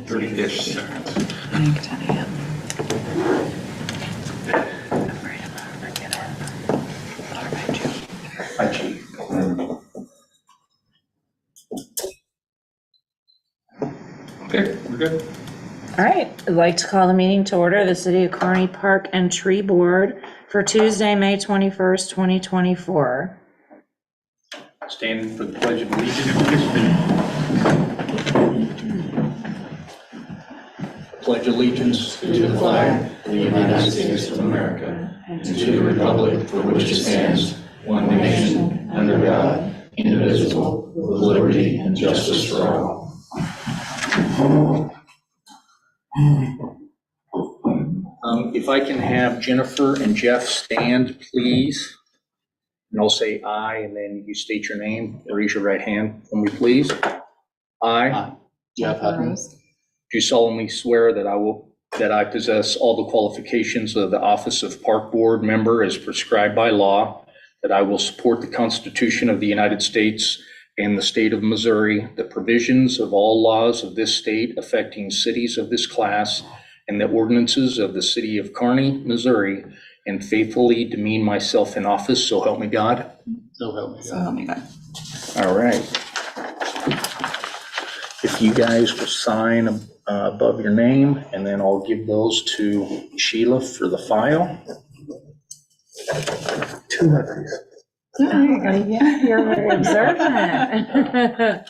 30-ish seconds. I think 10 a.m. Hi, Chief. Okay, we're good. All right, I'd like to call the meeting to order, the City of Kearney Park and Tree Board for Tuesday, May 21st, 2024. Stand for the Pledge of Allegiance. Pledge allegiance to the flag of the United States of America and to the republic for which it stands, one nation, under God, indivisible, with liberty and justice for all. If I can have Jennifer and Jeff stand, please. And I'll say aye, and then you state your name, raise your right hand for me, please. I, Jeff Hutton. do solemnly swear that I possess all the qualifications of the office of Park Board member as prescribed by law, that I will support the Constitution of the United States and the state of Missouri, the provisions of all laws of this state affecting cities of this class, and the ordinances of the city of Kearney, Missouri, and faithfully demean myself in office, so help me God. So help me God. All right. If you guys will sign above your name, and then I'll give those to Sheila for the file. 2 letters. Yeah, you're very observant.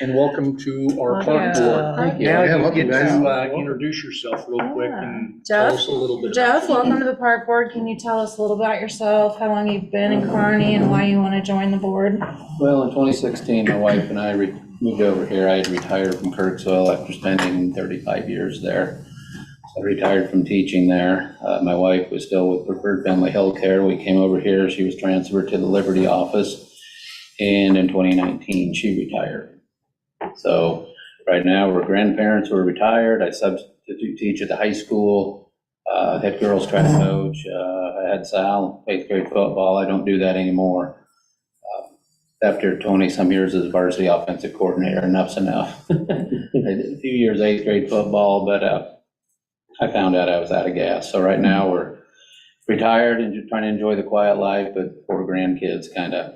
And welcome to our park board. Thank you. Now Yeah, you welcome, get guys. to introduce yourself real quick and tell us a little bit. Jeff, welcome to the Park Board. Can you tell us a little about yourself, how long you've been in Kearney, and why you want to join the board? Well, in 2016, my wife and I moved over here. I had retired from Kirksville after spending 35 years there. So I retired from teaching there. My wife was still with Preferred Family Healthcare. We came over here. She was transferred to the Liberty office. And in 2019, she retired. So right now, we're grandparents who are retired. I substitute teach at the high school, head girls track coach. I had Sal, 8th grade football. I don't do that anymore. After 20-some years as varsity offensive coordinator, enough's enough. I did a few years 8th grade football, but I found out I was out of gas. So right now, we're retired and just trying to enjoy the quiet life, but 4 grandkids kind of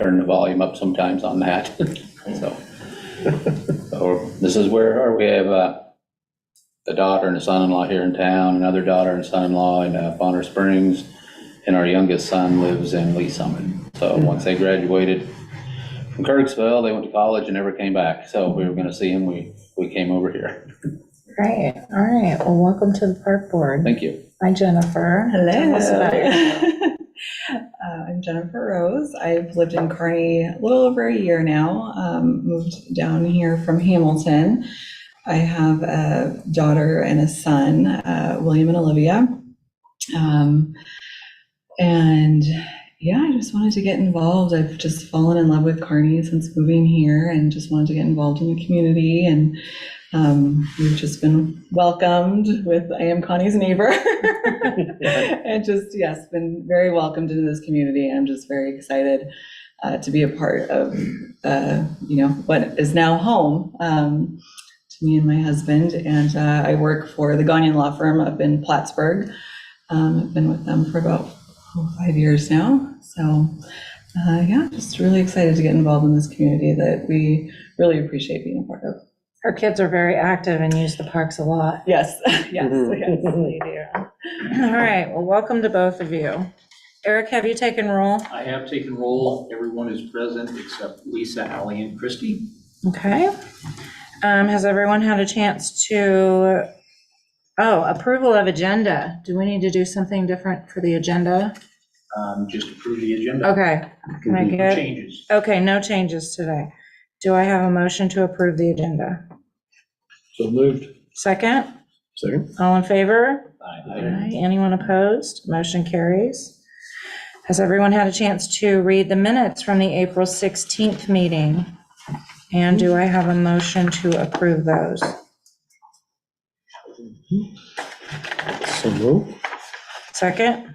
turn the volume up sometimes on that. So this is where we have a daughter and a son-in-law here in town, another daughter and son-in-law in Bonner Springs, and our youngest son lives in Lee Summit. So once they graduated from Kirksville, they went to college and never came back. So we were going to see him. We came over here. Great. All right. Well, welcome to the Park Board. Thank you. Hi, Jennifer. Hello. Tell us about yourself. I'm Jennifer Rose. I've lived in Kearney a little over a year now, moved down here from Hamilton. I have a daughter and a son, William and Olivia. And yeah, I just wanted to get involved. I've just fallen in love with Kearney since moving here and just wanted to get involved in the community. And we've just been welcomed with, I am Connie's neighbor. And just, yes, been very welcomed into this community. I'm just very excited to be a part of, what is now home to me and my husband. And I work for the Gagnon Law Firm up in Plattsburgh. I've been with them for about 5 years now. So yeah, just really excited to get involved in this community that we really appreciate being a part of. Her kids are very active and use the parks a lot. Yes, yes, yes. They do. All right. Well, welcome to both of you. Eric, have you taken roll? I have taken roll. Everyone is present except Lisa, Allie, and Christy. Okay. Has everyone had a chance to, approval of agenda. Do we need to do something different for the agenda? Just approve the agenda. Okay. Can I No get, changes. okay, no changes today. Do I have a motion to approve the agenda? So moved. Second? Second. All in favor? Aye. Aye. Anyone opposed? Motion carries. Has everyone had a chance to read the minutes from the April 16th meeting? And do I have a motion to approve those? So moved. Second?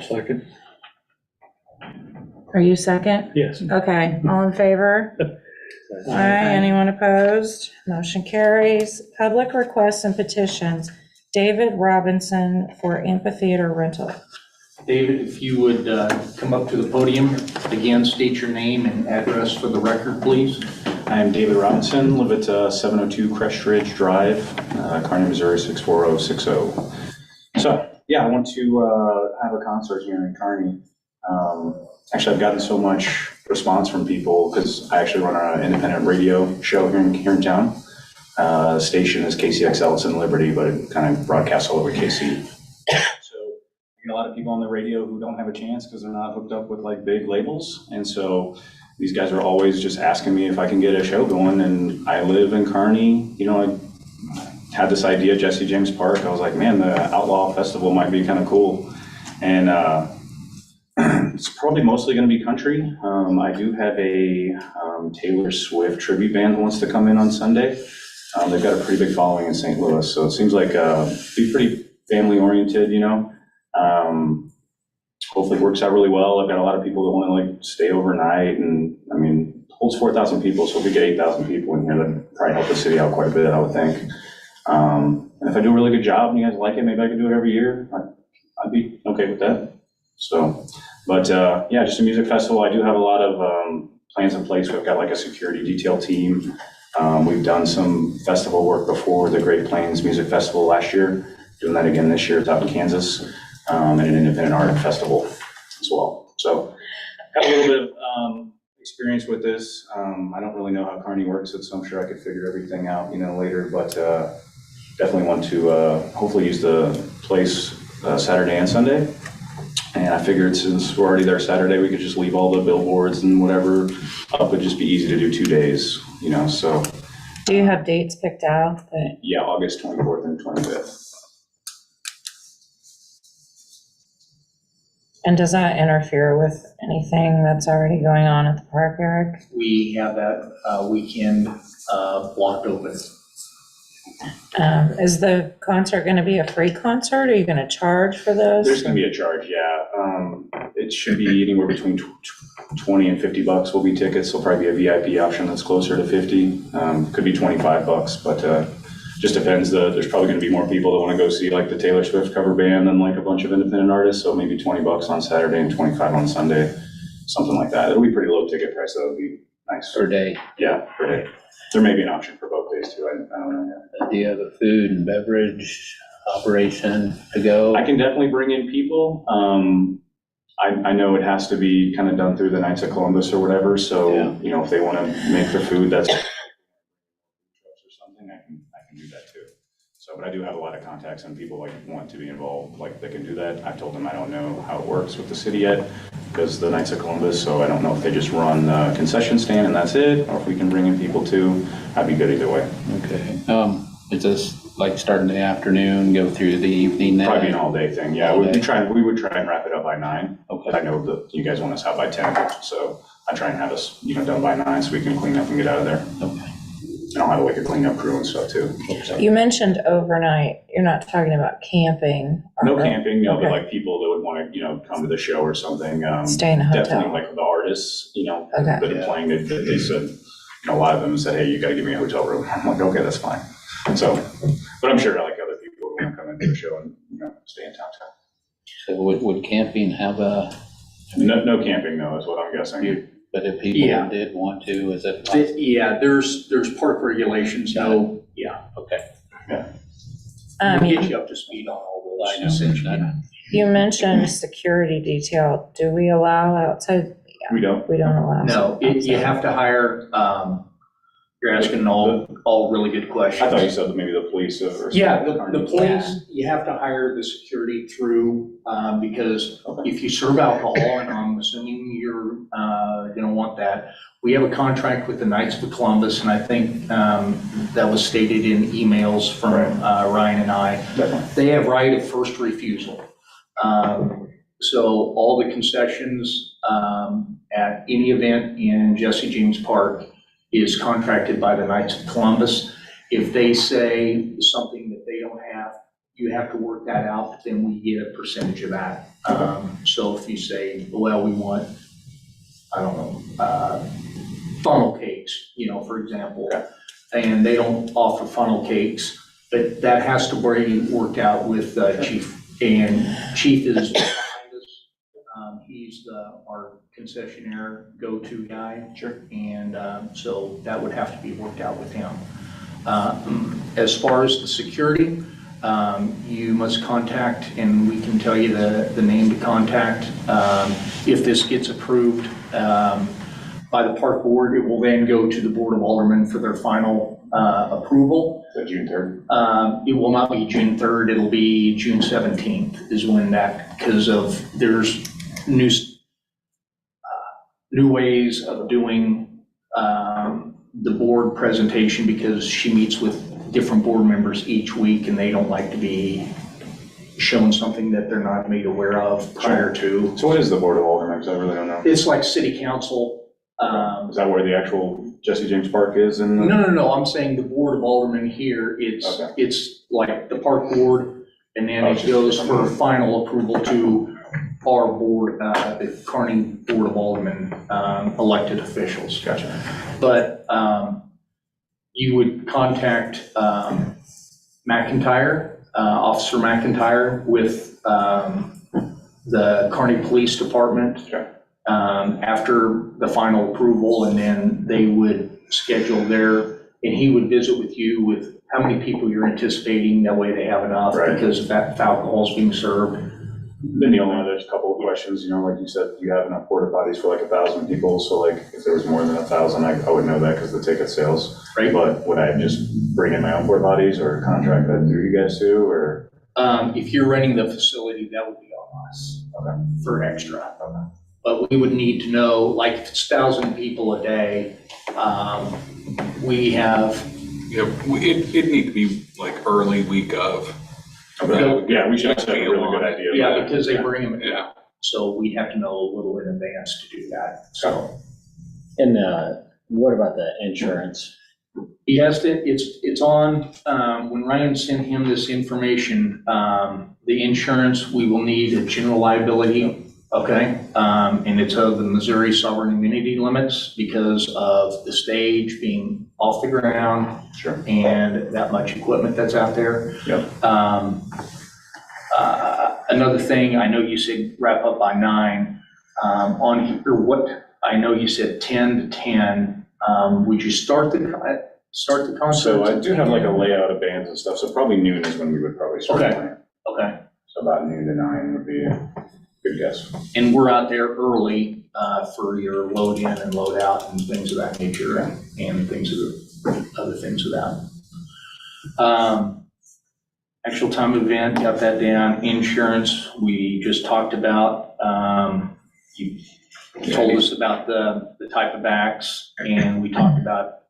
Second. Are you second? Yes. Okay, all in favor? Aye, anyone opposed? Motion carries. Public requests and petitions. David Robinson for amphitheater rental. David, if you would come up to the podium, again, state your name and address for the record, please. I am David Robinson, live at 702 Crest Ridge Drive, Kearney, Missouri 64060. So, yeah, I want to have a concert here in Kearney. Actually, I've gotten so much response from people because I actually run an independent radio show here in town. The station is KCXL, it's in Liberty, but it kind of broadcasts all over KC. So I get a lot of people on the radio who don't have a chance because they're not hooked up with like big labels. And so these guys are always just asking me if I can get a show going. And I live in Kearney, you know, I had this idea, Jesse James Park. I was like, man, the Outlaw Festival might be kind of cool. And it's probably mostly going to be country. I do have a Taylor Swift tribute band who wants to come in on Sunday. They've got a pretty big following in St. Louis, so it seems like be pretty family oriented, you know. Hopefully it works out really well. I've got a lot of people that want to like stay overnight, and I mean, it holds 4,000 people, so if we get 8,000 people in here, that'd probably help the city out quite a bit, I would think. And if I do a really good job and you guys like it, maybe I could do it every year. I'd be okay with that. So, but yeah, just a music festival. I do have a lot of plans in place. We've got like a security detail team. We've done some festival work before, the Great Plains Music Festival last year, doing that again this year. It's out in Kansas, and an independent art festival as well. So got a little bit of experience with this. I don't really know how Kearney works, so I'm sure I could figure everything out, you know, later, but definitely want to hopefully use the place Saturday and Sunday. And I figured since we're already there Saturday, we could just leave all the billboards and whatever up. It'd just be easy to do 2 days, you know, so. Do you have dates picked out? Yeah, August 24th and 25th. And does that interfere with anything that's already going on at the park, Eric? We have that weekend blocked open. Is the concert going to be a free concert? Are you going to charge for those? There's going to be a charge, yeah. It should be anywhere between 20 and 50 bucks will be tickets. There'll probably be a VIP option that's closer to 50. Could be 25 bucks, but just depends. There's probably going to be more people that want to go see like the Taylor Swift cover band than like a bunch of independent artists. So maybe 20 bucks on Saturday and 25 on Sunday, something like that. It'll be pretty low ticket price. That would be nice. Per day. Yeah, per day. There may be an option for both days too. I don't know yet. Do you have a food and beverage operation to go? I can definitely bring in people. I know it has to be kind of done through the Knights of Columbus or whatever. So, Yeah. you know, if they want to make their food, that's or something, I can do that too. So, but I do have a lot of contacts and people like want to be involved, like they can do that. I've told them I don't know how it works with the city yet because the Knights of Columbus. So I don't know if they just run a concession stand and that's it, or if we can bring in people too. I'd be good either way. Okay. Is this like start in the afternoon, go through the evening then? Probably an all-day thing. Yeah, All we day. would try and wrap it up by 9. Okay. I know that you guys want us out by 10, so I try and have us, you know, done by 9 so we can clean up and get out of there. Okay. And I'll have like a cleanup crew and stuff too. So, You mentioned overnight. You're not talking about camping. no camping, no, but Okay. like people that would want to, you know, come to the show or something. Stay in a hotel. Definitely like the artists, you know, Okay. that are playing, they said, you know, a lot of them said, hey, you got to give me a hotel room. I'm like, okay, that's fine. So, but I'm sure like other people who want to come into the show and, you know, stay in town too. So would camping have a, No camping, no, is what I'm guessing. but if people Yeah. did want to, is it possible? Yeah, there's park regulations, no, yeah. Okay. We'll get you up to speed on all I know. those. essentially. You mentioned security detail. Do we allow outside? We don't. We don't allow. No, you outside. have to hire, you're asking all really good questions. I thought you said that maybe the police or. Yeah, something. the police, you have to hire the security through, because if you serve alcohol, and I'm assuming you're gonna want that, we have a contract with the Knights of Columbus, and I think that was stated in emails from Ryan and I. Definitely. They have right of first refusal. So all the concessions at any event in Jesse James Park is contracted by the Knights of Columbus. If they say something that they don't have, you have to work that out, then we get a percentage of that. So if you say, well, we want I don't know, funnel cakes, for example. And they don't offer funnel cakes, but that has to be worked out with Chief. And Chief is behind us. He's our concessionaire go-to guy. Sure. And so that would have to be worked out with him. As far as the security, you must contact, and we can tell you the name to contact. If this gets approved by the park board, it will then go to the Board of Aldermen for their final approval. Is that June 3rd? It will not be June 3rd, it'll be June 17th is when that, because there's new ways of doing the board presentation, because she meets with different board members each week, and they don't like to be shown something that they're not made aware of prior to. So what is the Board of Aldermen? Because I really don't know. It's like city council. Is that where the actual Jesse James Park is? No, I'm saying the Board of Aldermen here, it's like the park board, and then it goes for final approval to our board, the Kearney Board of Aldermen, elected officials. Gotcha. But you would contact McIntyre, Officer McIntyre, with the Kearney Police Department after the final approval, and then they would schedule and he would visit with you with how many people you're anticipating. That way they have enough, because if alcohol's being served. Then the only other couple of questions, like you said, you have enough porta potties for like 1,000 people. So like if there was more than 1,000, I would know that because the ticket sales. Right. But would I just bring in my own porta potties or contract that through you guys too, or? If you're renting the facility, that would be on us for extra. But we would need to know, like if it's 1,000 people a day, we have. Yeah, it'd need to be like early week of. Yeah, we should have a really good idea. Yeah, because they bring them. Yeah. So we'd have to know a little in advance to do that, so. And what about the insurance? He has to, it's on, when Ryan sent him this information, the insurance, we will need a general liability, okay? And it's of the Missouri sovereign immunity limits because of the stage being off the ground. Sure. And that much equipment that's out there. Yep. Another thing, I know you said wrap up by 9, on here, I know you said 10 to 10, would you start the concert? So I do have like a layout of bands and stuff, so probably noon is when we would probably start playing. Okay. So about noon to 9 would be a good guess. And we're out there early for your load in and load out and things of that nature, and other things of that. Actual time of event, got that down. Insurance, we just talked about. You told us about the type of acts, and we talked about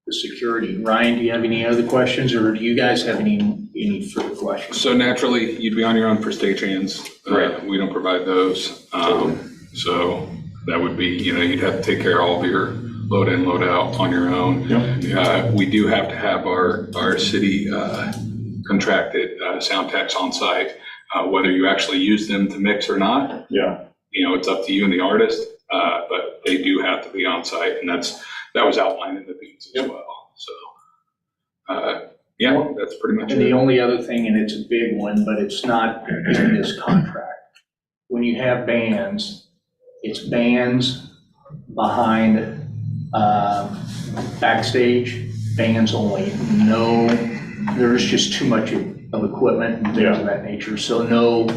the security. Ryan, do you have any other questions, or do you guys have any further questions? So naturally, you'd be on your own for stagehands. Right. We don't provide those. So that would be, you'd have to take care of all of your load in, load out on your own. Yep. We do have to have our city contracted sound techs on site, whether you actually use them to mix or not. Yeah. It's up to you and the artist, but they do have to be on site, and that was outlined in the beats as well. So, that's pretty much And it. the only other thing, and it's a big one, but it's not in this contract. When you have bands, it's bands behind backstage, bands only. No, there's just too much of equipment and things of that nature. So no,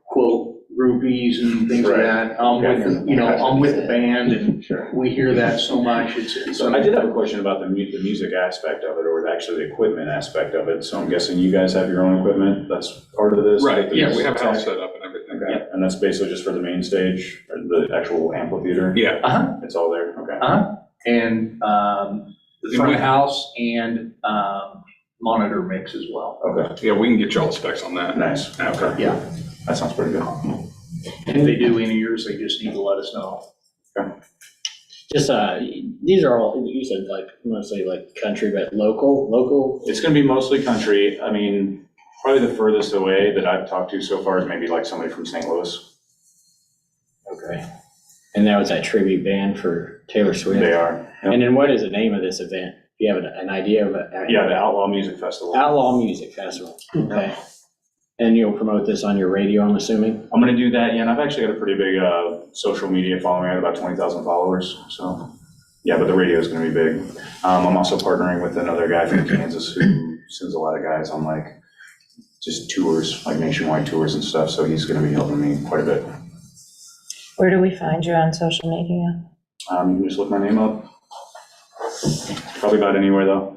quote, groupies and things like that. I'm with the band, and we hear that so much. So I did have a question about the music aspect of it, or actually the equipment aspect of it. So I'm guessing you guys have your own equipment that's part of this? Right, yeah, we have a house set up and everything. Okay. And that's basically just for the main stage, or the actual amphitheater? Yeah. It's all there, okay. And the front of house and monitor mix as well. Okay, Yeah, we can get you all the specs on that. nice, okay. Yeah. That sounds pretty good. And if they do any years, they just need to let us know. Just, these are all, you said like, mostly like country, but local? It's gonna be mostly country. I mean, probably the furthest away that I've talked to so far is maybe like somebody from St. Louis. Okay. And that was that tribute band for Taylor Swift? They are. Yep. And then what is the name of this event? Do you have an idea of it? Yeah, the Outlaw Music Festival. Outlaw Music Festival. Okay. And you'll promote this on your radio, I'm assuming? I'm gonna do that, yeah, and I've actually got a pretty big social media following. I have about 20,000 followers, so, yeah, but the radio is gonna be big. I'm also partnering with another guy from Kansas who sends a lot of guys on like just tours, like nationwide tours and stuff, so he's gonna be helping me quite a bit. Where do we find you on social media? You can just look my name up. Probably about anywhere though.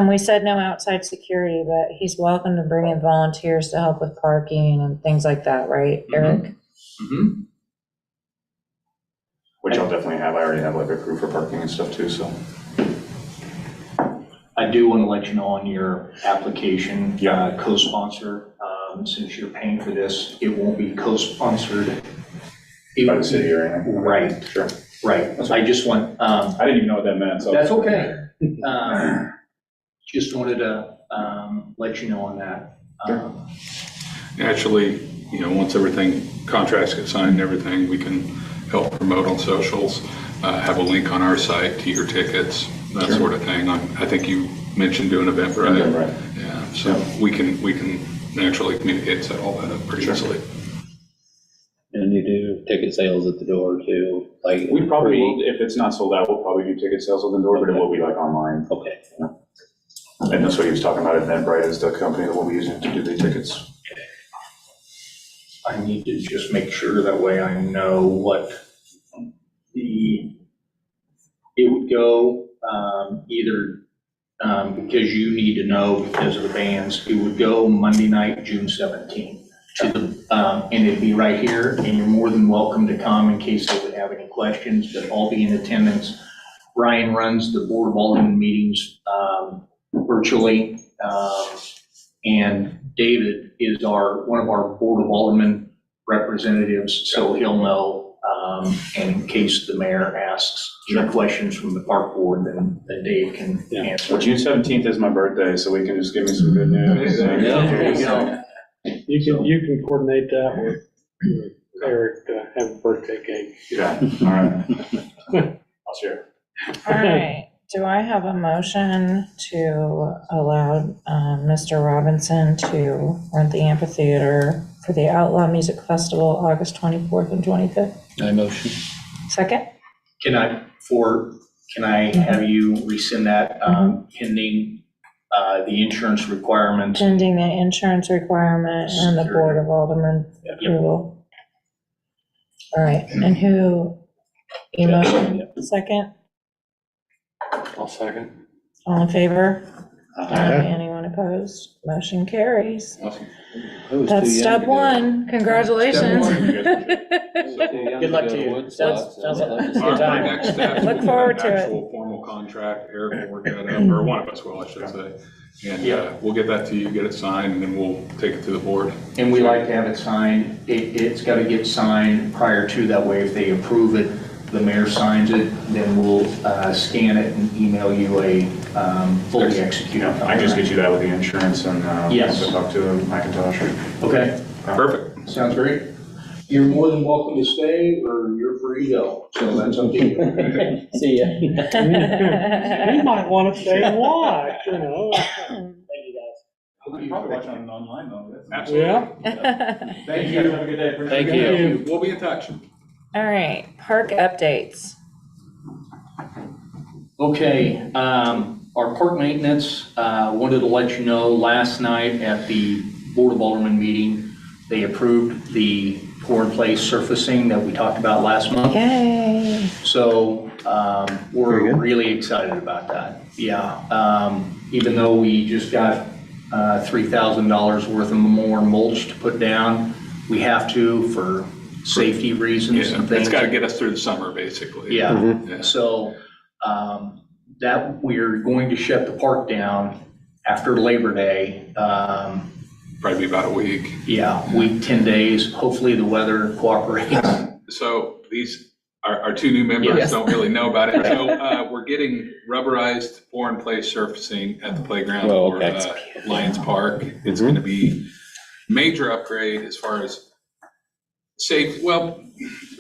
We said no outside security, but he's welcome to bring in volunteers to help with parking and things like that, right, Eric? Mhm. Which I'll definitely have. I already have like a crew for parking and stuff too, so. I do want to let you know on your application, Yeah. co-sponsor, since you're paying for this, it won't be co-sponsored. By the city or anything. Right. Sure. Right. I just want, I didn't even know what that meant, so. that's okay. Just wanted to let you know on that. Actually, once everything, contracts get signed and everything, we can help promote on socials, have a link on our site to your tickets, that sort of thing. I think you mentioned doing Eventbrite. Eventbrite. Yeah, so we can naturally communicate and set all that up pretty easily. And you do ticket sales at the door too, like. We probably will, if it's not sold out, we'll probably do ticket sales at the door, but it will be like online. Okay. And that's what he was talking about, Eventbrite is the company that we'll be using to do the tickets. I need to just make sure that way I know what it would go, either, because you need to know because of the bands, it would go Monday night, June 17th. And it'd be right here, and you're more than welcome to come in case they would have any questions, but I'll be in attendance. Ryan runs the Board of Alderman meetings virtually, and David is one of our Board of Alderman representatives, so he'll know, and in case the mayor asks any questions from the park board, then Dave can answer. Well, June 17th is my birthday, so we can just give me some good news. There you go. You can coordinate that with Eric to have a birthday cake. Yeah, all right. I'll share. All right, do I have a motion to allow Mr. Robinson to rent the amphitheater for the Outlaw Music Festival, August 24th and 25th? I motion. Second? Can I have you rescind that pending the insurance requirements? Pending the insurance requirement and the Board of Alderman approval. All right, and who, motion, second? I'll second. All in favor? Anyone opposed? Motion carries. Awesome. That's step one. Congratulations. Good luck to you. Sounds like a good Our time. next step. Look forward to it. Actual formal contract, Eric will work that up, or one of us will, I should say. And we'll get that to you, get it signed, and then we'll take it to the board. And we like to have it signed. It's got to get signed prior to, that way if they approve it, the mayor signs it, then we'll scan it and email you a fully executed. I just get you that with the insurance and Yes. also talk to Macintosh. Okay, Perfect. sounds great. You're more than welcome to stay, or you're free to go, so that's up to you. See ya. You might want to stay and watch, Thank you, guys. You can watch on online though. Absolutely. Yeah. Thank you. Have a good day. Thank you. We'll be in touch. All right, park updates. Okay, our park maintenance, wanted to let you know, last night at the Board of Alderman meeting, they approved the pour-in-place surfacing that we talked about last month. Yay. So we're really excited about that. Yeah, even though we just got $3,000 worth of more mulch to put down, we have to for safety reasons and Yeah, things. it's got to get us through the summer, basically. Yeah, Yeah. so that we're going to shut the park down after Labor Day. Probably be about a week. Yeah, week, 10 days. Hopefully the weather cooperates. So these, our two new members Yes. don't really know about it. So we're getting rubberized pour-in-place surfacing at the playground Oh, for okay. Lions Park. It's going to be major upgrade as far as Safe, well,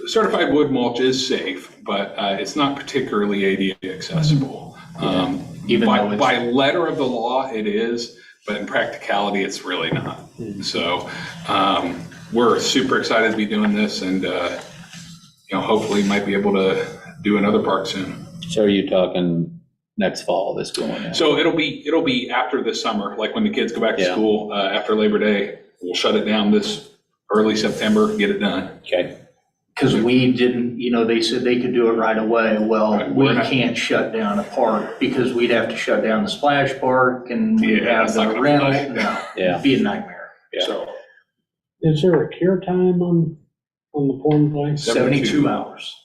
certified wood mulch is safe, but it's not particularly ADA accessible. Even though it's- By letter of the law, it is, but in practicality, it's really not. So we're super excited to be doing this, and hopefully might be able to do another park soon. So are you talking next fall, this going in? So it'll be after the summer, like when the kids go back to Yeah. school, after Labor Day, we'll shut it down this early September, get it done. Okay. Because we didn't, they said they could do it right away. Well, Right, we we're not- can't shut down a park because we'd have to shut down the splash park and we'd Yeah, have that's not the gonna rental. fly. No, Yeah. it'd be a nightmare. Yeah. So Is there a cure time on the pouring place? 72 hours.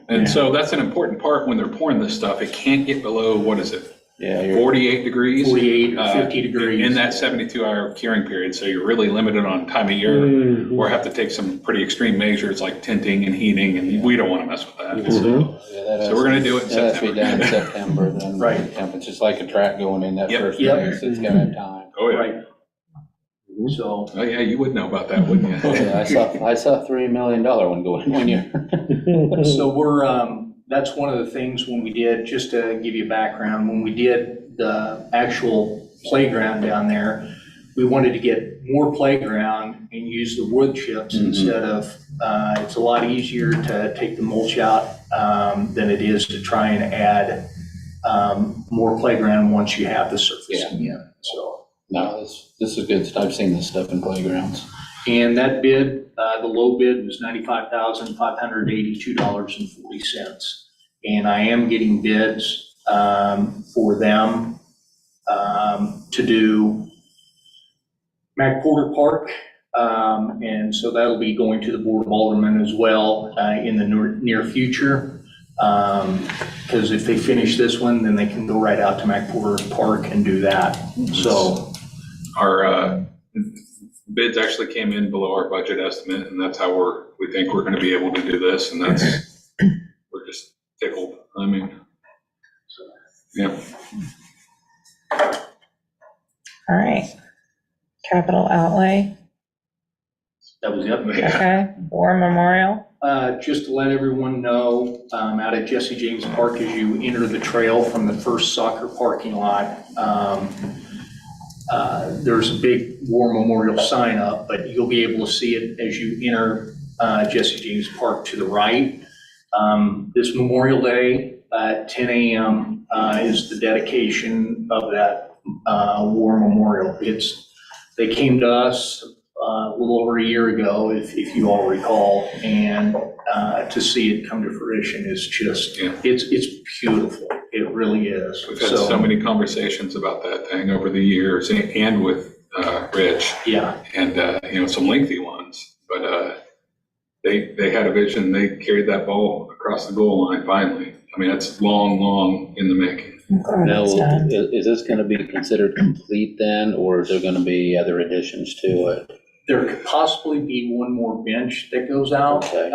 And so that's an important part when they're pouring this stuff. It can't get below, what is it, Yeah, you're, 48 degrees? 48 or 50 degrees. In that 72-hour curing period, so you're really limited on time of year, Mhm. or have to take some pretty extreme measures like tinting and heating, and we don't want to mess with that. So yeah, that has So we're gonna do it in that has to be September. done in September then. Right. It's just like a track going in that Yep. first Yep. race, it's gotta have time. Oh, yeah. Right. So, Oh, yeah, you would know about that, wouldn't you? Yeah, I saw $3 million one go in one year. so that's one of the things when we did, just to give you background, when we did the actual playground down there, we wanted to get more playground and use the wood chips Mhm. instead of, it's a lot easier to take the mulch out than it is to try and add more playground once you have the surfacing in, so. No, this is good stuff. I've seen this stuff in playgrounds. And that bid, the low bid was $95,582.40. And I am getting bids for them to do McPorter Park. And so that'll be going to the Board of Aldermen as well in the near future. Because if they finish this one, then they can go right out to McPorter Park and do that. So, Our bids actually came in below our budget estimate, and that's how we think we're going to be able to do this, and we're just tickled. I mean, yeah. All right. Capital outlay, that was it. okay. War memorial, Just to let everyone know, out at Jesse James Park, as you enter the trail from the first soccer parking lot, there's a big war memorial sign up, but you'll be able to see it as you enter Jesse James Park to the right. This Memorial Day at 10 a.m. Is the dedication of that war memorial. They came to us a little over a year ago, if you all recall, and to see it come to fruition is just, Yeah. it's beautiful. It really is. We've had so many conversations about that thing over the years, and with Rich, Yeah, and some lengthy ones. But they had a vision. They carried that ball across the goal line finally. I mean, that's long in the making. I'm glad Now, it's done. is this gonna be considered complete then, or is there gonna be other additions to it? there could possibly be one more bench that goes out. Okay.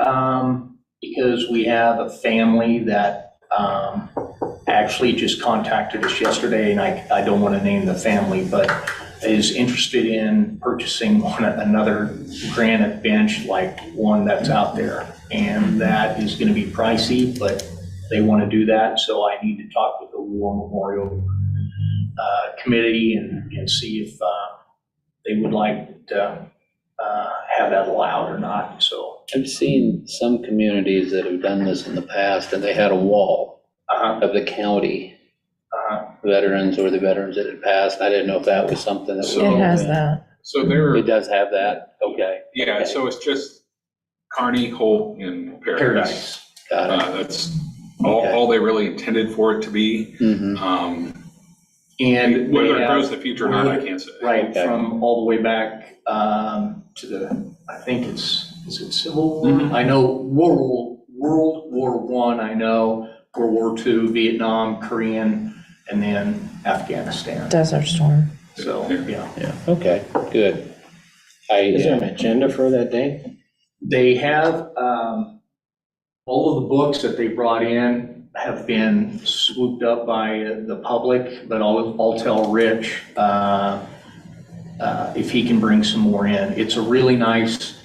Because we have a family that actually just contacted us yesterday, and I don't want to name the family, but is interested in purchasing another granite bench like one that's out there. And that is going to be pricey, but they want to do that, so I need to talk with the War Memorial Committee and see if they would like to have that allowed or not, so. I've seen some communities that have done this in the past, and they had a wall of the county veterans or the veterans that had passed. I didn't know if that was something that was. So- It has that. So they're, It does have that? Okay. yeah, so it's just Kearney, Holt, and Paradise. Paradise. Got it. That's Okay. all they really intended for it to be. Mhm. And Whether they it goes have, in the future or not, I can't say. right, Okay. from all the way back to the, I think is it Civil War? Mhm. I know World War I, I know, World War II, Vietnam, Korean, and then Afghanistan. Desert Storm. So, yeah. Yeah, okay, good. Is there an agenda for that day? They have, all of the books that they brought in have been swooped up by the public, but I'll tell Rich if he can bring some more in. It's a really nice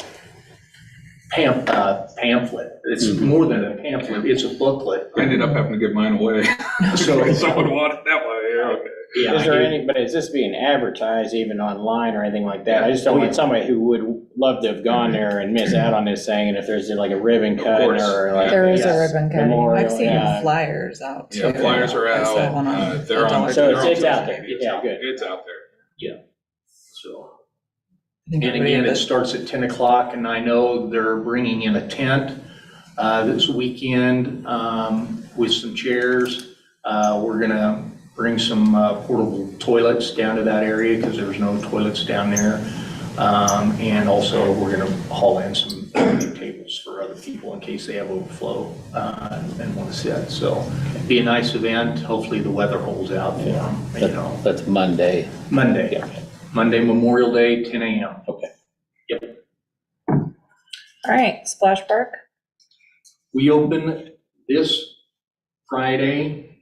pamphlet. It's more than a pamphlet, it's a booklet. I ended up having to give mine away. So, Someone wanted that one, yeah, okay. yeah. Is there any, but is this being advertised even online or anything like that? I just don't want somebody who would love to have gone there and miss out on this thing, and if there's like a ribbon cut course. or like. There is a Yes. ribbon cutting. Memorial, I've seen yeah. flyers out too. Yeah, flyers are I saw one out, they're on. dollar So they're on it's out social there. media. Yeah, good. It's out there. So. I think And everybody again, it that- starts at 10 o'clock, and I know they're bringing in a tent this weekend with some chairs. We're gonna bring some portable toilets down to that area because there's no toilets down there. And also, we're gonna haul in some picnic tables for other people in case they have overflow and want to sit. So be a nice event. Hopefully, the weather holds out for them, you know. That's Monday. Monday, Yeah. Monday, Memorial Day, 10 a.m. Okay. All right, Splash Park. We open this Friday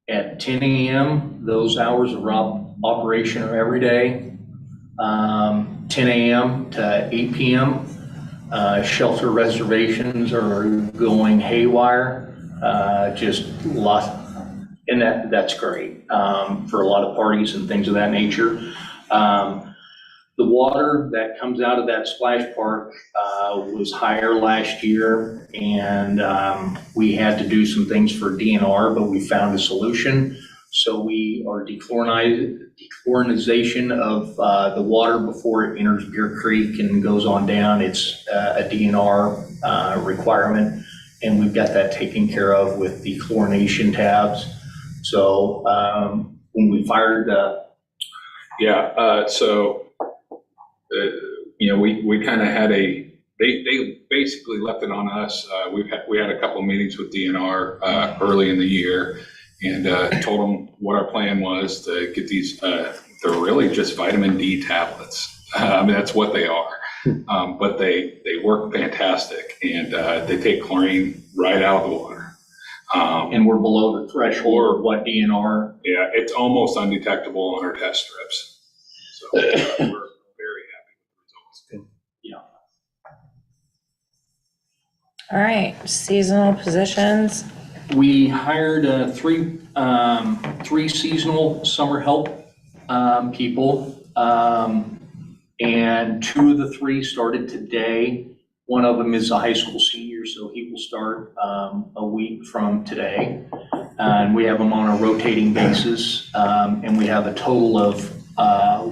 at 10 a.m. Those hours of operation are every day, 10 a.m. to 8 p.m. Shelter reservations are going haywire, just a lot, and that's great for a lot of parties and things of that nature. The water that comes out of that splash park was higher last year, and we had to do some things for DNR, but we found a solution. So we are dechlorinization of the water before it enters Bear Creek and goes on down. It's a DNR requirement, and we've got that taken care of with dechlorination tabs. So when we fired the Yeah, so, we kind of had they basically left it on us. We had a couple of meetings with DNR early in the year and told them what our plan was to get these, they're really just vitamin D tablets. I mean, that's what they are. But they work fantastic, and they take chlorine right out of the water. and we're below the threshold of what DNR. Yeah, it's almost undetectable on our test strips. So we're very happy with the results. All right, seasonal positions. We hired three seasonal summer help people, and two of the three started today. One of them is a high school senior, so he will start a week from today. And we have them on a rotating basis, and we have a total of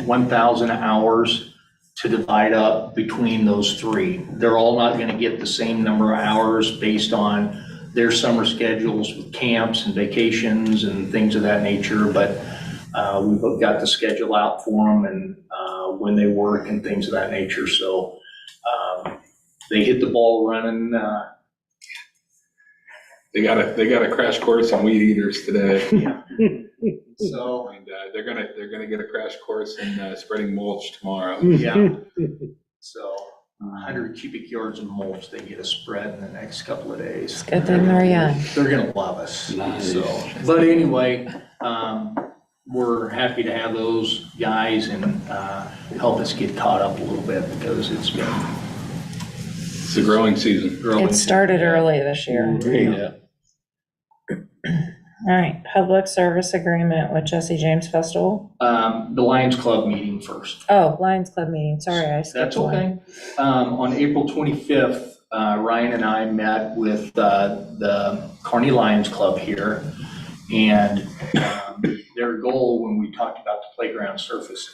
1,000 hours to divide up between those three. They're all not going to get the same number of hours based on their summer schedules with camps and vacations and things of that nature, but we've got the schedule out for them and when they work and things of that nature. So they hit the ball running. They got a crash course on weed eaters today. So, And they're gonna get a crash course in spreading mulch tomorrow. yeah. So 100 cubic yards of mulch they get a spread in the next couple of days. Good thing they're young. They're gonna love us. Nice. So, but anyway, we're happy to have those guys and help us get caught up a little bit because it's been It's a growing season. growing. It started early this year. Yeah. All right, public service agreement with Jesse James Festival. The Lions Club meeting first. Oh, Lions Club meeting, sorry, I skipped That's one. okay. On April 25th, Ryan and I met with the Kearney Lions Club here. And their goal when we talked about the playground surfacing,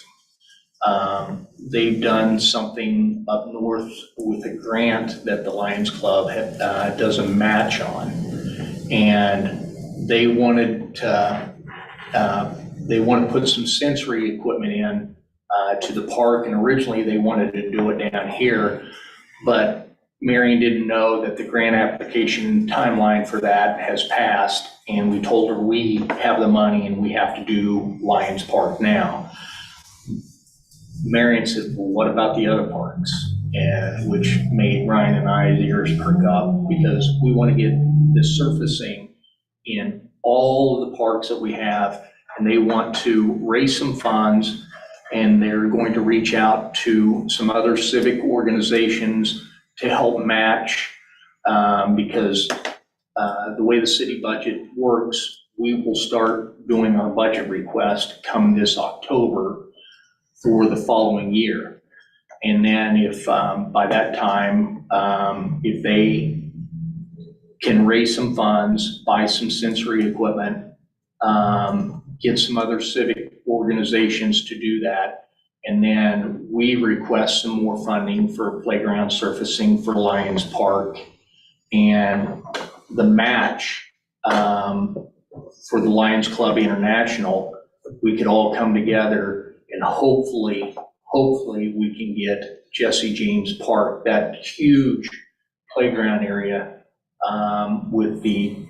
they've done something up north with a grant that the Lions Club does a match on. And they wanted to put some sensory equipment in to the park, and originally they wanted to do it down here, but Marion didn't know that the grant application timeline for that has passed, and we told her we have the money and we have to do Lions Park now. Marion said, well, what about the other parks? And which made Ryan and I's ears perk up because we want to get this surfacing in all of the parks that we have, and they want to raise some funds, and they're going to reach out to some other civic organizations to help match, because the way the city budget works, we will start doing our budget request come this October for the following year. And then if by that time, if they can raise some funds, buy some sensory equipment, get some other civic organizations to do that, and then we request some more funding for playground surfacing for Lions Park, and the match for the Lions Club International, we could all come together and hopefully we can get Jesse James Park, that huge playground area, with the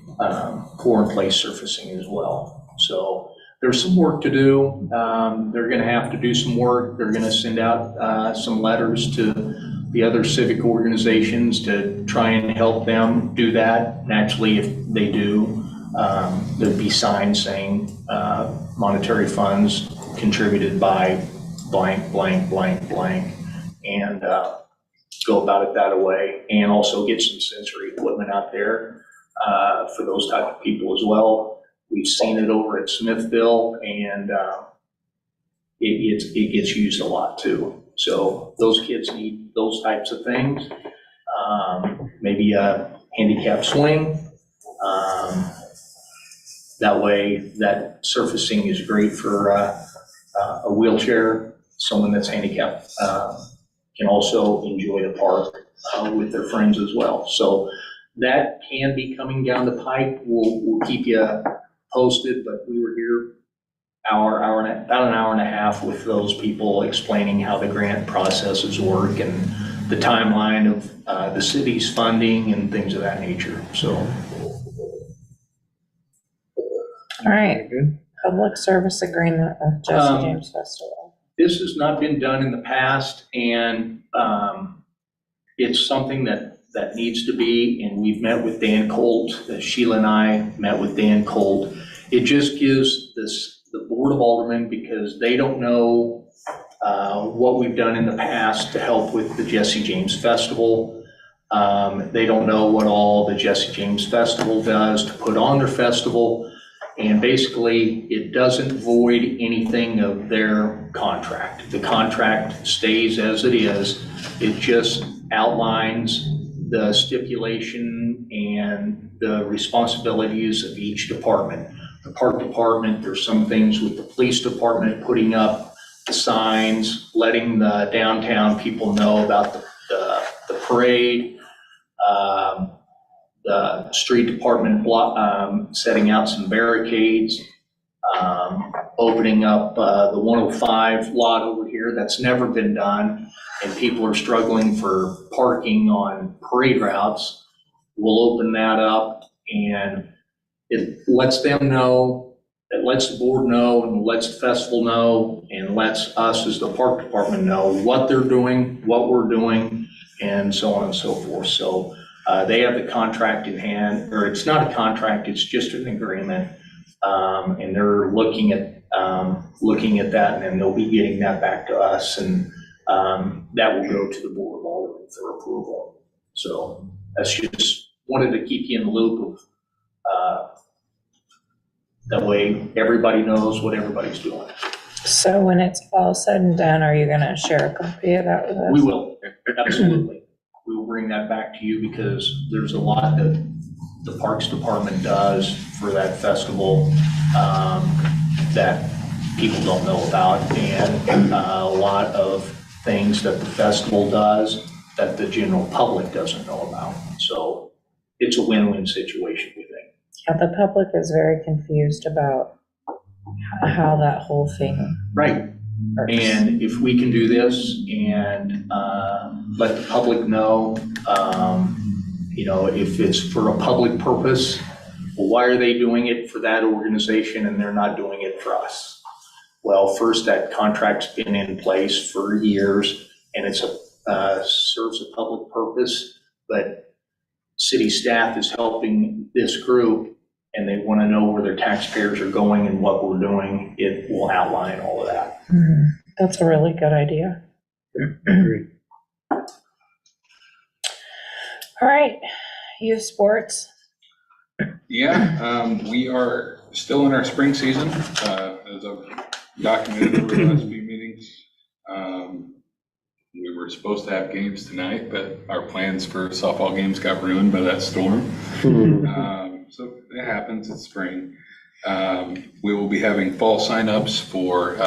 pour and place surfacing as well. So there's some work to do. They're going to have to do some work. They're going to send out some letters to the other civic organizations to try and help them do that. Naturally, if they do, there'd be signs saying monetary funds contributed by blank, blank, blank, blank, and go about it that way. And also get some sensory equipment out there for those type of people as well. We've seen it over at Smithville, and it gets used a lot too. So those kids need those types of things. Maybe a handicap swing. That way, that surfacing is great for a wheelchair. Someone that's handicapped can also enjoy the park with their friends as well. So that can be coming down the pipe. We'll keep you posted, but we were here about an hour and a half with those people explaining how the grant processes work and the timeline of the city's funding and things of that nature. So. All right, public service agreement with Jesse James Festival. This has not been done in the past, and it's something that needs to be, and we've met with Dan Colt, Sheila and I met with Dan Colt. It just gives the Board of Aldermen, because they don't know what we've done in the past to help with the Jesse James Festival. They don't know what all the Jesse James Festival does to put on their festival. And basically, it doesn't void anything of their contract. The contract stays as it is. It just outlines the stipulation and the responsibilities of each department. The park department, there's some things with the police department putting up the signs, letting the downtown people know about the parade. The street department setting out some barricades, opening up the 105 lot over here. That's never been done, and people are struggling for parking on parade routes. We'll open that up, and it lets them know, it lets the board know, and lets the festival know, and lets us as the park department know what they're doing, what we're doing, and so on and so forth. So they have the contract in hand, or it's not a contract, it's just an agreement. And they're looking at that, and then they'll be getting that back to us, and that will go to the Board of Aldermen for approval. So that's just, wanted to keep you in the loop of, that way everybody knows what everybody's doing. So when it's all said and done, are you gonna share a copy of that with us? We will, absolutely. We will bring that back to you, because there's a lot that the Parks Department does for that festival that people don't know about, and a lot of things that the festival does that the general public doesn't know about. So it's a win-win situation, we think. Yeah, the public is very confused about how that whole thing Right. works. And if we can do this and let the public know, if it's for a public purpose, well, why are they doing it for that organization and they're not doing it for us? Well, first, that contract's been in place for years, and it's serves a public purpose, but city staff is helping this group, and they want to know where their taxpayers are going and what we're doing. It will outline all of that. That's a really good idea. Agreed. All right, youth sports. Yeah, we are still in our spring season, as I've documented over the last few meetings. We were supposed to have games tonight, but our plans for softball games got ruined by that storm. So it happens, it's spring. We will be having fall signups for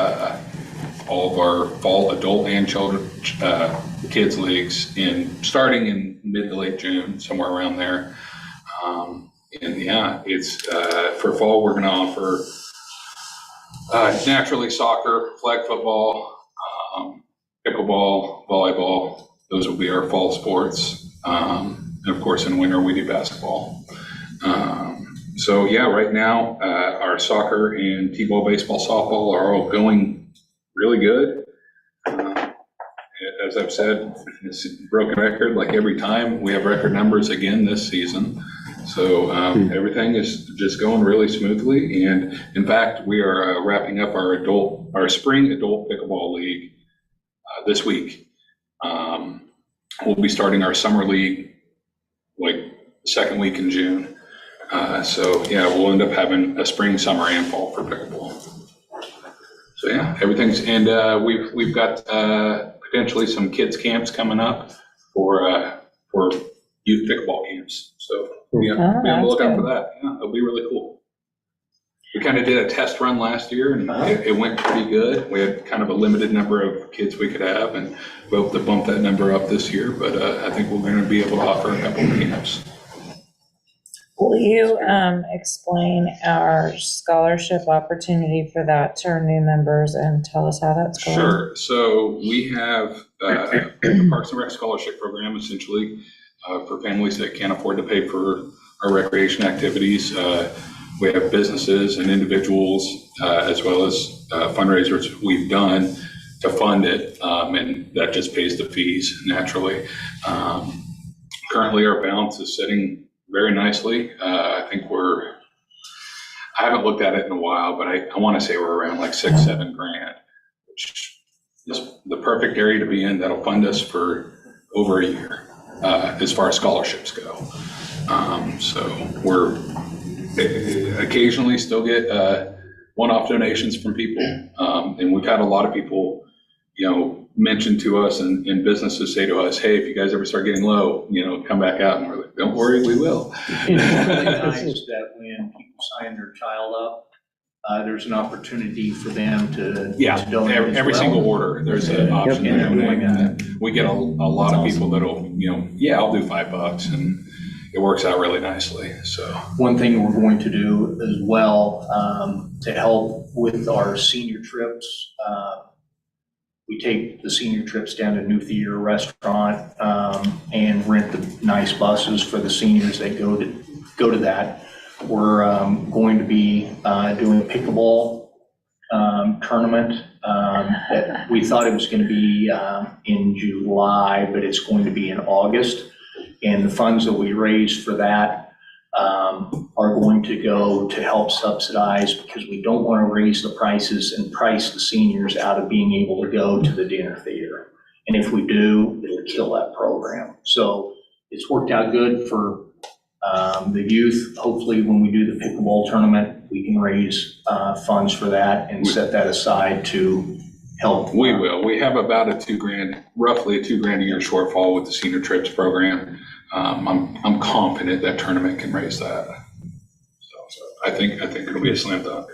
all of our fall adult and children kids leagues starting in mid to late June, somewhere around there. And yeah, it's for fall, we're going to offer naturally soccer, flag football, pickleball, volleyball. Those will be our fall sports. And of course, in winter, we do basketball. So yeah, right now, our soccer and t-ball, baseball, softball are all going really good. As I've said, it's a broken record like every time. We have record numbers again this season. So everything is just going really smoothly. And in fact, we are wrapping up our spring adult pickleball league this week. We'll be starting our summer league like second week in June. So yeah, we'll end up having a spring, summer, and fall for pickleball. So yeah, everything's, and we've got potentially some kids camps coming up for youth pickleball camps. So yeah, be on the lookout for that. Yeah, it'll be really cool. We kind of did a test run last year, and it went pretty good. We had kind of a limited number of kids we could have, and we hope to bump that number up this year. But I think we're going to be able to offer a couple of camps. Will you explain our scholarship opportunity for that to our new members and tell us how that's going? Sure. So we have a Parks and Rec scholarship program, essentially, for families that can't afford to pay for our recreation activities. We have businesses and individuals, as well as fundraisers we've done to fund it, and that just pays the fees naturally. Currently, our balance is sitting very nicely. I think I haven't looked at it in a while, but I want to say we're around like $6-7 grand, which is the perfect area to be in. That'll fund us for over a year, as far as scholarships go. So we're occasionally still get one-off donations from people. And we've had a lot of people, mention to us and businesses say to us, hey, if you guys ever start getting low, come back out. And we're like, don't worry, we will. It's really nice that when people sign their child up, there's an opportunity for them to donate. Every single order, there's an option to donate. We get a lot of people that'll, I'll do $5, and it works out really nicely. So one thing we're going to do as well, to help with our senior trips, we take the senior trips down to New Theater Restaurant and rent the nice buses for the seniors that go to that. We're going to be doing a pickleball tournament that we thought it was going to be in July, but it's going to be in August. And the funds that we raise for that are going to go to help subsidize, because we don't want to raise the prices and price the seniors out of being able to go to the dinner theater. And if we do, it'll kill that program. So it's worked out good for the youth. Hopefully when we do the pickleball tournament, we can raise funds for that and set that aside to help. We will. We have about roughly a $2,000 a year shortfall with the senior trips program. I'm confident that tournament can raise that. So I think it'll be a slam dunk.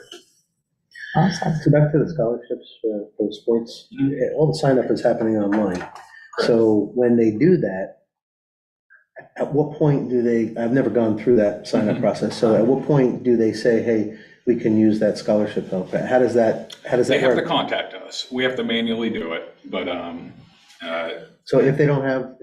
Awesome. So back to the scholarships for sports, all the sign up is happening online. Correct. So when they do that, at what point do they, I've never gone through that sign up process. So at what point do they say, hey, we can use that scholarship help? How does that They have work? to contact us. We have to manually do it, but so if they don't have,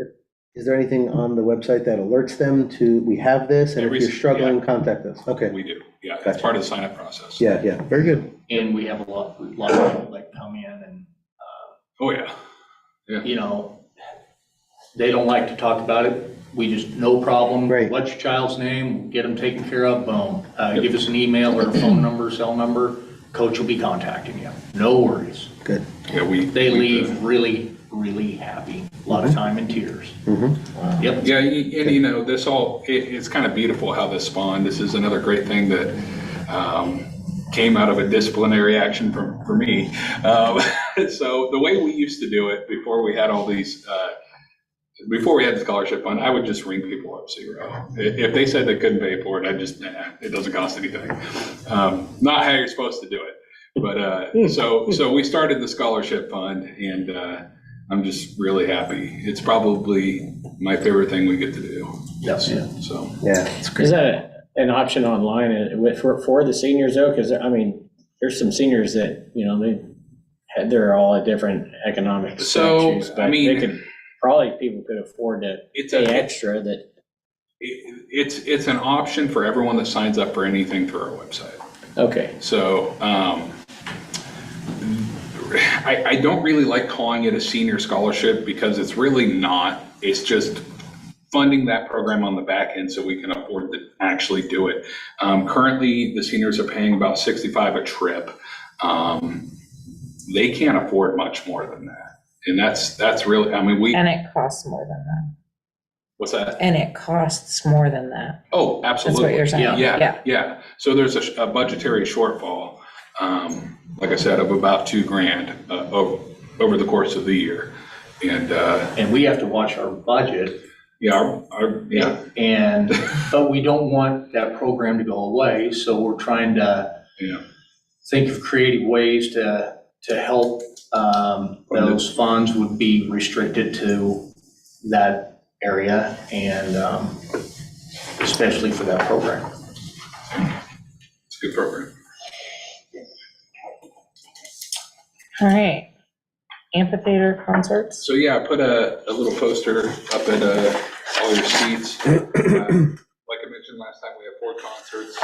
is there anything on the website that alerts them to, we have this, and if you're struggling, contact us? Okay. we do. Yeah, Gotcha. it's part of the sign up process. Yeah, very good. And we have a lot of people that come in and, Oh yeah. they don't like to talk about it. We just, no problem. Great. What's your child's name? Get them taken care of, boom. Give us an email or a phone number, cell number. Coach will be contacting you. No worries. Good. Yeah, They leave really, really happy. a lot of time and tears. Yep. Yeah, and you know, this all, it's kind of beautiful how this spawned. This is another great thing that came out of a disciplinary action for me. So the way we used to do it before we had all these, before we had the scholarship fund, I would just ring people up zero. If they said they couldn't pay for it, I just, it doesn't cost anything. Not how you're supposed to do it. But so we started the scholarship fund, and I'm just really happy. It's probably my favorite thing we get to do. Yes. So Yeah, it's great. Is that an option online for the seniors though? Because I mean, there's some seniors that, you know, they're all at different economic So, statutes, I but mean, they could, probably people could afford to pay extra that. it's an option for everyone that signs up for anything through our website. Okay. So I don't really like calling it a senior scholarship because it's really not. It's just funding that program on the back end so we can afford to actually do it. Currently, the seniors are paying about $65 a trip. They can't afford much more than that. And that's really, I mean, And it costs more than that. what's that? And it costs more than that. Oh, absolutely. That's what you're saying. Yeah. So there's a budgetary shortfall, like I said, of about $2,000 over the course of the year. And we have to watch our budget. Yeah, But we don't want that program to go away, so we're trying to think of creative ways to help. Those funds would be restricted to that area, and especially for that program. it's a good program. All right. Amphitheater concerts. So yeah, I put a little poster up at all your seats. Like I mentioned last time, we have 4 concerts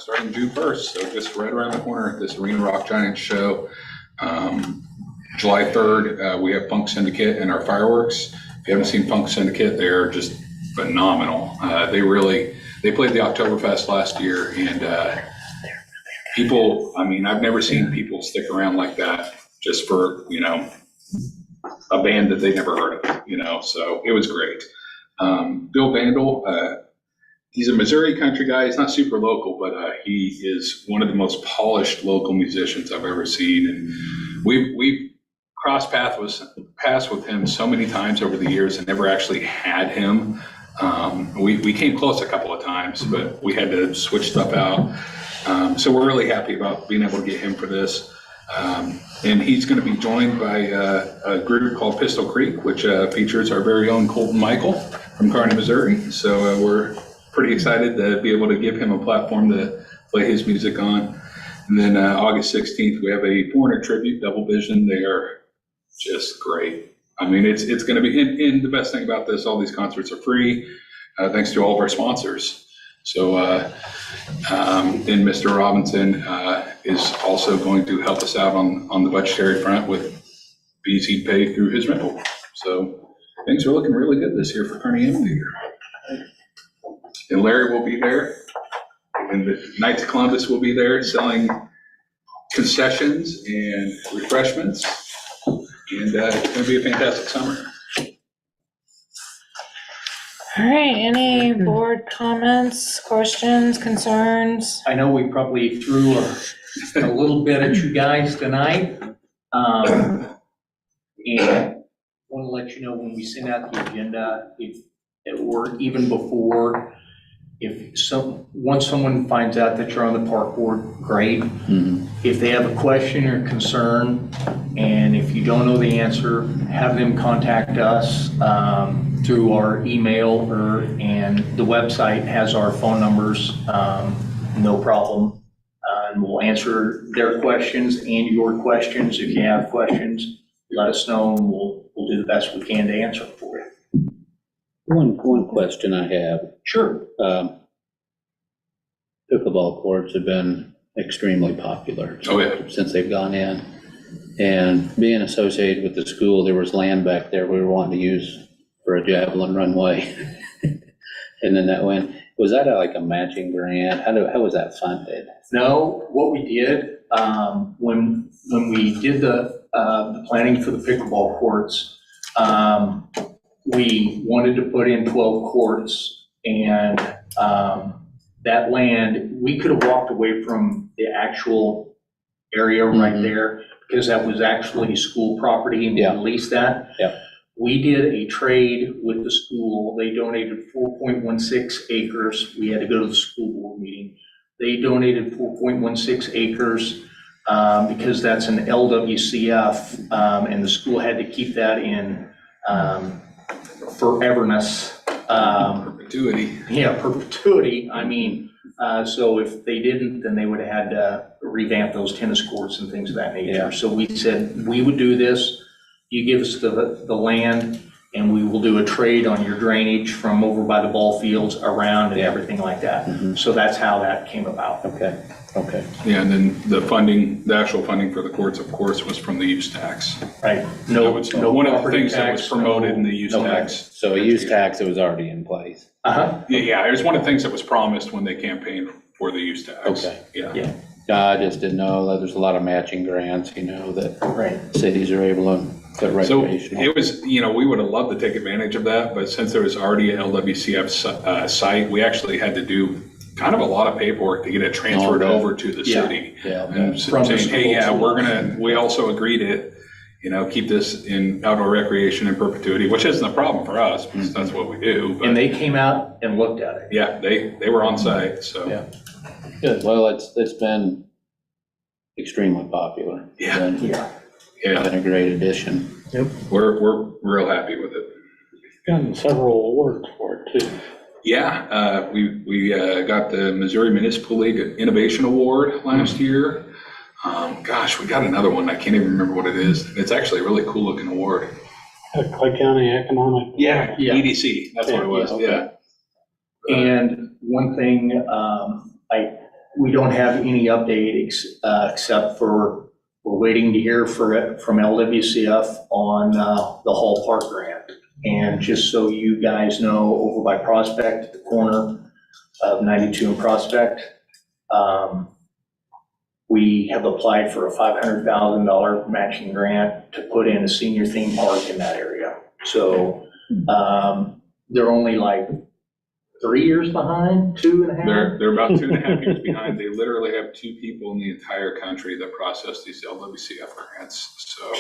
starting June 1st, so just right around the corner at this Arena Rock Giants show. July 3rd, we have Funk Syndicate and our fireworks. If you haven't seen Funk Syndicate, they're just phenomenal. They played the Oktoberfest last year, and people, I mean, I've never seen people stick around like that just for, you know, a band that they never heard of, you know, so it was great. Bill Vandal, he's a Missouri country guy. He's not super local, but he is one of the most polished local musicians I've ever seen. And we've crossed paths with him so many times over the years and never actually had him. We came close a couple of times, but we had to switch stuff out. So we're really happy about being able to get him for this. And he's going to be joined by a group called Pistol Creek, which features our very own Colton Michael from Kearney, Missouri. So we're pretty excited to be able to give him a platform to play his music on. And then August 16th, we have a Foreigner tribute, Double Vision. They are just great. I mean, it's going to be, and the best thing about this, all these concerts are free, thanks to all of our sponsors. So then Mr. Robinson is also going to help us out on the budgetary front with fees he'd pay through his rental. So things are looking really good this year for Kearney Amphitheater. And Larry will be there, and the Knights of Columbus will be there selling concessions and refreshments, and it's going to be a fantastic summer. All right, any board comments, questions, concerns? I know we probably threw a little bit at you guys tonight. And want to let you know when we send out the agenda, or even before, once someone finds out that you're on the park board, great. If they have a question or concern, and if you don't know the answer, have them contact us through our email, and the website has our phone numbers, no problem. And we'll answer their questions and your questions. If you have questions, let us know, and we'll do the best we can to answer for you. One question I have. Sure. Pickleball courts have been extremely popular since they've gone in. And being associated with the school, there was land back there we were wanting to use for a javelin runway. And then that went, was that like a matching grant? How was that funded? No, what we did, when we did the planning for the pickleball courts, We wanted to put in 12 courts, and that land, we could have walked away from the actual area right there, because that was actually school property, and we Yeah. leased that. Yeah. We did a trade with the school. They donated 4.16 acres. We had to go to the school board meeting. They donated 4.16 acres because that's an LWCF, and the school had to keep that in foreverness. Perpetuity. Yeah, perpetuity. I mean, so if they didn't, then they would have had to revamp those tennis courts and things of that nature. Yeah. So we said, we would do this. You give us the land, and we will do a trade on your drainage from over by the ball fields around and everything like that. So that's how that came about. Okay, okay. Yeah, and then the funding, the actual funding for the courts, of course, was from the use tax. Right? That No, was no one of the property things that was tax, promoted in no- the use Okay. tax. So a use tax that was already in place. Uh-huh. Yeah, it was one of the things that was promised when they campaigned for the use tax. Okay. Yeah. Yeah. I just didn't know that there's a lot of matching grants, that Right. cities are able to put So recreational. it was, we would have loved to take advantage of that, but since there was already a LWCF site, we actually had to do kind of a lot of paperwork to get it transferred Okay. over to the Yeah. city. Yeah, And From the saying, hey, yeah, school. we also agree to, keep this in outdoor recreation in perpetuity, which isn't a problem for us, because that's what we do. But And they came out and looked at it. yeah, they were on site, so. Yeah. Good, well, it's been extremely popular. Yeah. It's Yeah. Yeah, been a great addition. we're real happy with it. Gotten several awards for it too. Yeah, we got the Missouri Municipal League Innovation Award last year. Gosh, we got another one. I can't even remember what it is. It's actually a really cool looking award. Clay County Economic. Yeah. EDC, that's what it was, Yeah, yeah. And one thing, we don't have any update except for, we're waiting to hear from LWCF on the Hall Park grant. And just so you guys know, over by Prospect, at the corner of 92 and Prospect, we have applied for a $500,000 matching grant to put in a senior theme park in that area. So they're only like 3 years behind, 2.5? They're about 2.5 years behind. They literally have 2 people in the entire country that process these LWCF grants. So,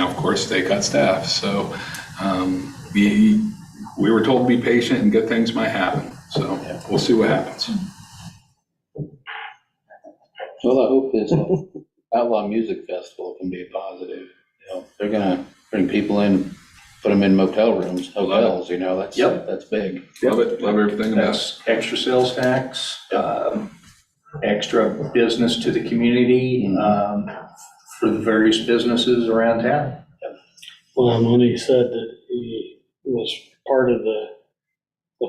of course, they cut staff. So we were told to be patient and good things might happen. So we'll see what happens. well, I hope this Outlaw Music Festival can be a positive. They're gonna bring people in, put them in motel rooms, hotels, that's, Yep. that's big. Love it. Love everything about it. That's extra sales tax, extra business to the community, for the various businesses around town. Well, and when he said that he was part of the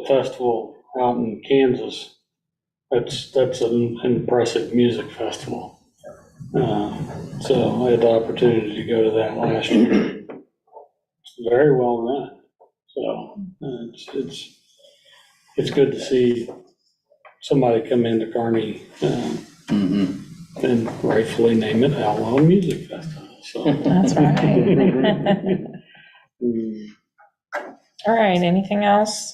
festival out in Kansas, that's an impressive music festival. So I had the opportunity to go to that last year. It's very well run. So it's good to see somebody come into Kearney and rightfully name it Outlaw Music Festival. So. That's right. All right, anything else?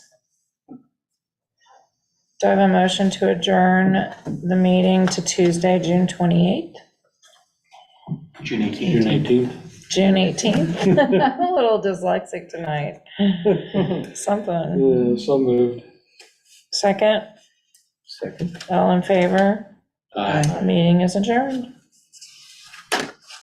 Do I have a motion to adjourn the meeting to Tuesday, June 28th? June 18th. June 18th. June 18th? I'm a little dyslexic tonight. Something. So moved. Second? Second. All in favor? Meeting is adjourned.